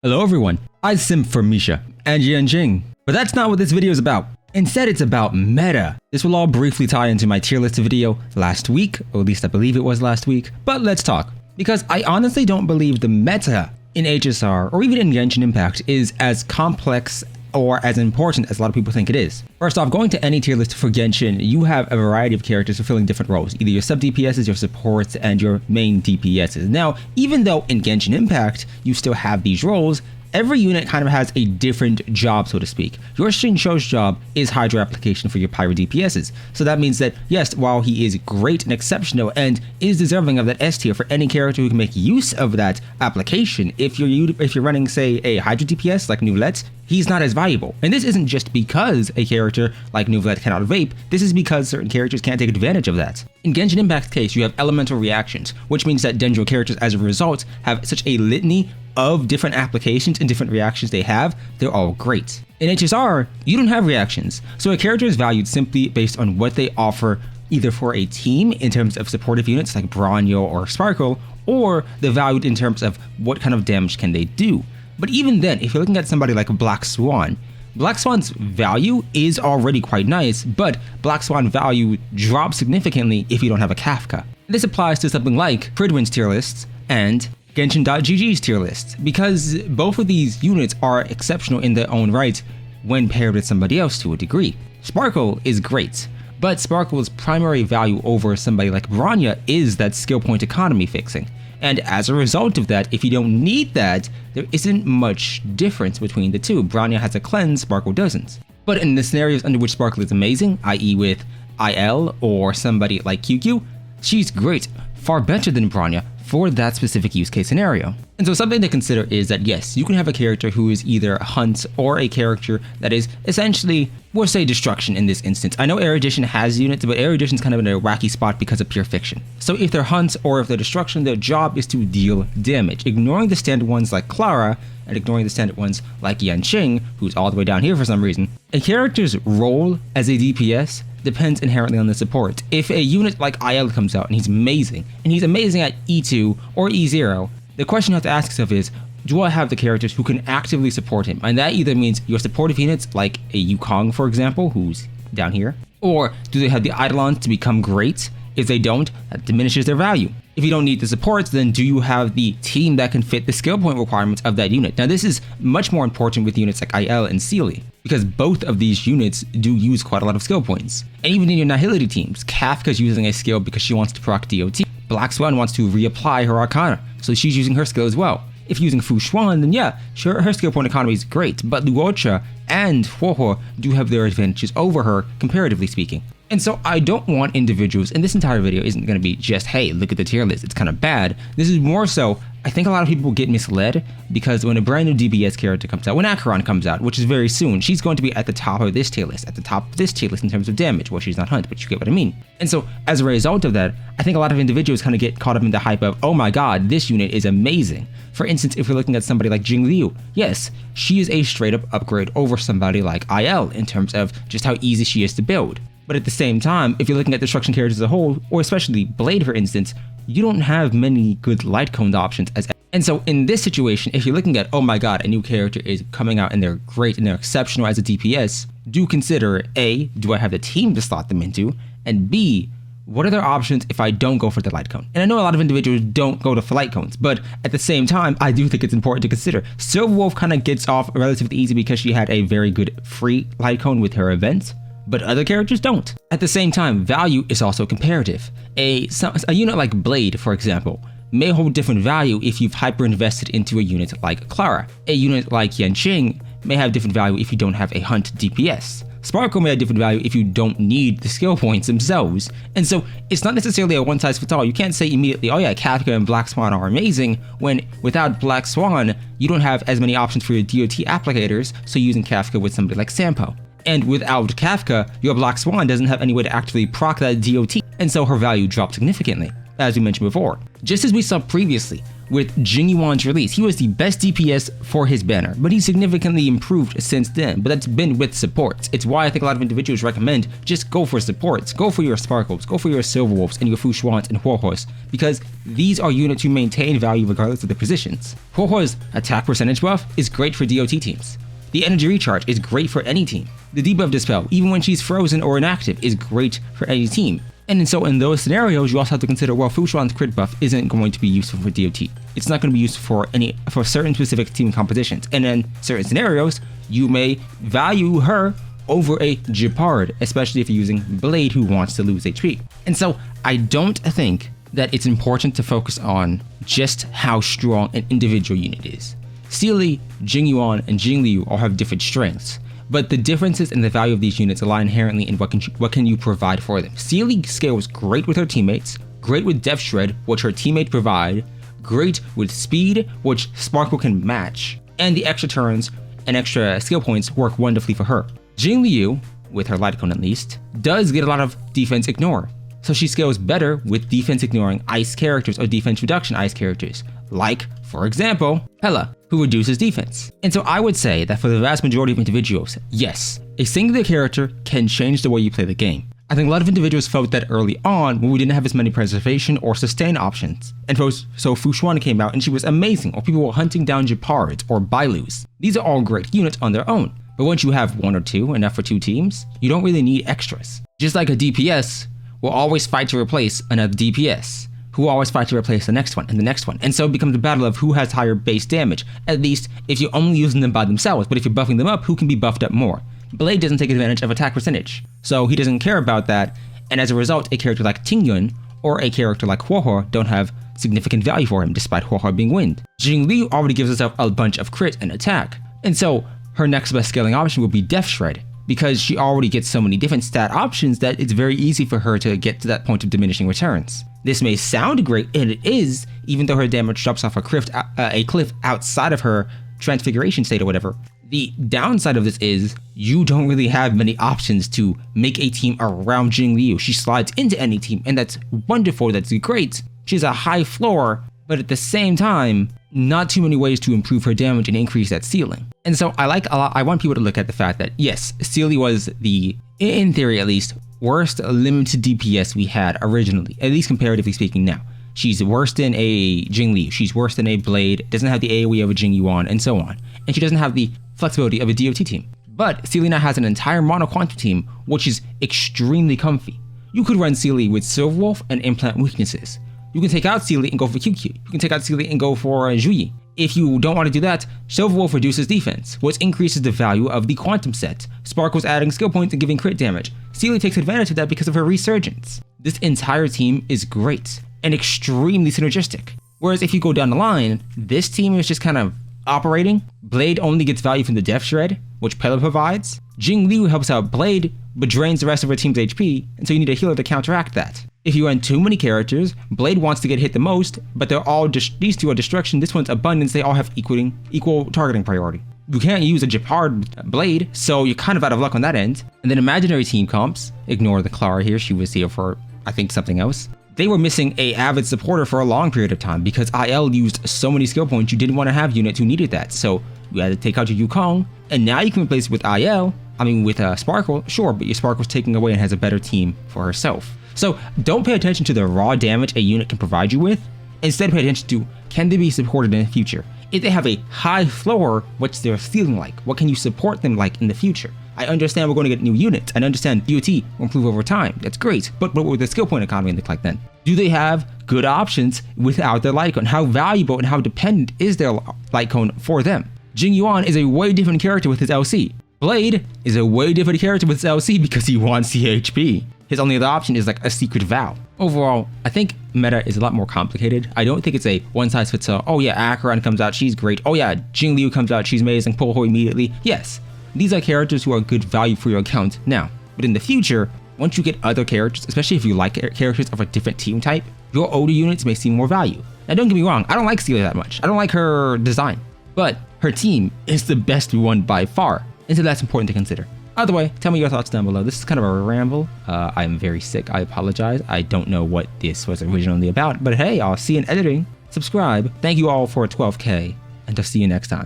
Hello everyone, I simp for Misha and Yanjing, but that's not what this video is about. Instead, it's about meta. This will all briefly tie into my tier list video last week, or at least I believe it was last week, but let's talk. Because I honestly don't believe the meta in HSR, or even in Genshin Impact, is as complex or as important as a lot of people think it is. First off, going to any tier list for Genshin, you have a variety of characters fulfilling different roles, either your sub DPSs, your supports, and your main DPSs. Now, even though in Genshin Impact, you still have these roles, every unit kind of has a different job, so to speak. Your Shinshou's job is Hydra application for your Pyro DPSs. So that means that, yes, while he is great and exceptional and is deserving of that S tier for any character who can make use of that application, if you're running, say, a Hydra DPS like Nouvellette, he's not as valuable. And this isn't just because a character like Nouvellette cannot vape, this is because certain characters can't take advantage of that. In Genshin Impact's case, you have elemental reactions, which means that Dendro characters as a result have such a litany of different applications and different reactions they have, they're all great. In HSR, you don't have reactions, so a character is valued simply based on what they offer either for a team in terms of supportive units like Bronyo or Sparkle, or they're valued in terms of what kind of damage can they do. But even then, if you're looking at somebody like Black Swan's value is already quite nice, but Black Swan value drops significantly if you don't have a Kafka. This applies to something like Pridwin's tier lists and Genshin.gg's tier list, because both of these units are exceptional in their own right when paired with somebody else to a degree. Sparkle is great, but Sparkle's primary value over somebody like Bronya is that skill point economy fixing. And as a result of that, if you don't need that, there isn't much difference between the two. Bronya has a cleanse, Sparkle doesn't. But in the scenarios under which Sparkle is amazing, i.e. with IL or somebody like QQ, she's great, far better than Bronya for that specific use case scenario. And so something to consider is that yes, you can have a character who is either a hunt or a character that is essentially, we'll say destruction in this instance. I know Erudition has units, but Erudition's kind of in a wacky spot because of pure fiction. So if they're hunts or if they're destruction, their job is to deal damage, ignoring the standard ones like Clara and ignoring the standard ones like Yanqing, who's all the way down here for some reason. A character's role as a DPS depends inherently on the support. If a unit like IL comes out and he's amazing at E2 or E0, the question you have to ask yourself is, do I have the characters who can actively support him? And that either means your supportive units like a Yukong, for example, who's down here, or do they have the Eidolons to become great? If they don't, that diminishes their value. If you don't need the supports, then do you have the team that can fit the skill point requirements of that unit? Now this is much more important with units like IL and Sealy, because both of these units do use quite a lot of skill points. And even in your Nihility teams, Kafka's using a skill because she wants to proc DOT. Black Swan wants to reapply her Arcana, so she's using her skill as well. If using Fu Xuan, then yeah, sure, her skill point economy is great, but Luocha and Huohuo do have their advantages over her, comparatively speaking. And so I don't want individuals, and this entire video isn't going to be just, hey, look at the tier list, it's kind of bad. This is more so, I think a lot of people get misled because when a brand new DPS character comes out, when Acheron comes out, which is very soon, she's going to be at the top of this tier list, in terms of damage. Well, she's not Hunt, but you get what I mean. And so as a result of that, I think a lot of individuals kind of get caught up in the hype of, oh my god, this unit is amazing. For instance, if you're looking at somebody like Jing Liu, yes, she is a straight up upgrade over somebody like IL in terms of just how easy she is to build. But at the same time, if you're looking at destruction characters as a whole, or especially Blade for instance, you don't have many good light coned options and so in this situation, if you're looking at, oh my god, a new character is coming out and they're great and they're exceptional as a DPS, do consider A, do I have the team to slot them into? And B, what are their options if I don't go for the light cone? And I know a lot of individuals don't go for light cones, but at the same time, I do think it's important to consider. Silverwolf kind of gets off relatively easy because she had a very good free light cone with her event, but other characters don't. At the same time, value is also comparative. A unit like Blade, for example, may hold different value if you've hyper-invested into a unit like Clara. A unit like Yanqing may have different value if you don't have a Hunt DPS. Sparkle may have different value if you don't need the skill points themselves. And so it's not necessarily a one-size-fits-all. You can't say immediately, oh yeah, Kafka and Black Swan are amazing, when without Black Swan, you don't have as many options for your DOT applicators, so using Kafka with somebody like Sampo. And without Kafka, your Black Swan doesn't have any way to actually proc that DOT, and so her value drops significantly, as we mentioned before. Just as we saw previously, with Jingyuan's release. He was the best DPS for his banner, but he significantly improved since then, but that's been with supports. It's why I think a lot of individuals recommend just go for supports, go for your Sparkles, go for your Silverwolves and your Fushuans and HoYoverse, because these are units who maintain value regardless of their positions. HoYoverse's attack percentage buff is great for DOT teams. The energy recharge is great for any team. The debuff dispel, even when she's frozen or inactive, is great for any team. And so in those scenarios, you also have to consider, well, Fushuan's crit buff isn't going to be useful for DOT. It's not going to be useful for certain specific team compositions. And in certain scenarios, you may value her over a Gepard, especially if you're using Blade who wants to lose HP. And so I don't think that it's important to focus on just how strong an individual unit is. Sealy, Jingyuan, and Jingliu all have different strengths, but the differences in the value of these units lie inherently in what can you provide for them. Sealy scales great with her teammates, great with Depth Shred, which her teammates provide, great with speed, which Sparkle can match, and the extra turns and extra skill points work wonderfully for her. Jingliu, with her Light Cone at least, does get a lot of defense ignore, so she scales better with defense ignoring ice characters or defense reduction ice characters, like, for example, Hela, who reduces defense. And so I would say that for the vast majority of individuals, yes, a singular character can change the way you play the game. I think a lot of individuals felt that early on when we didn't have as many preservation or sustain options. And so Fushuan came out and she was amazing, or people were hunting down Gepards or Bailus. These are all great units on their own. But once you have one or two, enough for two teams, you don't really need extras. Just like a DPS will always fight to replace another DPS, who always fight to replace the next one and the next one. And so it becomes a battle of who has higher base damage, at least if you're only using them by themselves. But if you're buffing them up, who can be buffed up more? Blade doesn't take advantage of attack percentage, so he doesn't care about that. And as a result, a character like Tingyun or a character like HoYoverse don't have significant value for him, despite HoYoverse being wind. Jingliu already gives herself a bunch of crit and attack, and so her next best scaling option will be Depth Shred, because she already gets so many different stat options that it's very easy for her to get to that point of diminishing returns. This may sound great, and it is, even though her damage drops off a cliff outside of her transfiguration state or whatever. The downside of this is you don't really have many options to make a team around Jingliu. She slides into any team, and that's wonderful, that's great. She has a high floor, but at the same time, not too many ways to improve her damage and increase that ceiling. And so I want people to look at the fact that yes, Sealy was the, in theory at least, worst limited DPS we had originally, at least comparatively speaking now. She's worse than a Jingliu, she's worse than a Blade, doesn't have the AoE of a Jingyuan, and so on. And she doesn't have the flexibility of a DOT team. But Sealy now has an entire mono quantum team, which is extremely comfy. You could run Sealy with Silverwolf and implant weaknesses. You can take out Sealy and go for QQ. You can take out Sealy and go for Juyi. If you don't want to do that, Silverwolf reduces defense, which increases the value of the quantum set. Sparkle's adding skill points and giving crit damage. Sealy takes advantage of that because of her resurgence. This entire team is great and extremely synergistic. Whereas if you go down the line, this team is just kind of operating. Blade only gets value from the Depth Shred, which Pela provides. Jingliu helps out Blade, but drains the rest of her team's HP, and so you need a healer to counteract that. If you run too many characters, Blade wants to get hit the most, but they're all these two are destruction, this one's abundance, they all have equal targeting priority. You can't use a Gepard Blade, so you're kind of out of luck on that end. And then imaginary team comps, ignore the Clara here, she was here for, I think, something else. They were missing a avid supporter for a long period of time because IL used so many skill points you didn't want to have units who needed that. So you had to take out your Yukong, and now you can replace it with with Sparkle, sure, but your Sparkle's taking away and has a better team for herself. So don't pay attention to the raw damage a unit can provide you with. Instead, pay attention to, can they be supported in the future? If they have a high floor, what's their ceiling like? What can you support them like in the future? I understand we're going to get new units. I understand DOT will improve over time. That's great. But what would the skill point economy look like then? Do they have good options without their light cone? How valuable and how dependent is their light cone for them? Jingyuan is a way different character with his LC. Blade is a way different character with his LC because he wants the HP. His only other option is like a secret vow. Overall, I think meta is a lot more complicated. I don't think it's a one size fits all. Oh yeah, Acheron comes out, she's great. Oh yeah, Jingliu comes out, she's amazing. Pull Hoi immediately. Yes, these are characters who are good value for your account now. But in the future, once you get other characters, especially if you like characters of a different team type, your older units may see more value. Now don't get me wrong, I don't like Sealy that much. I don't like her design, but her team is the best one by far. And so that's important to consider. Either way, tell me your thoughts down below. This is kind of a ramble. I'm very sick, I apologize. I don't know what this was originally about, but hey, I'll see you in editing. subscribe. Thank you all for 12K, and I'll see you next time.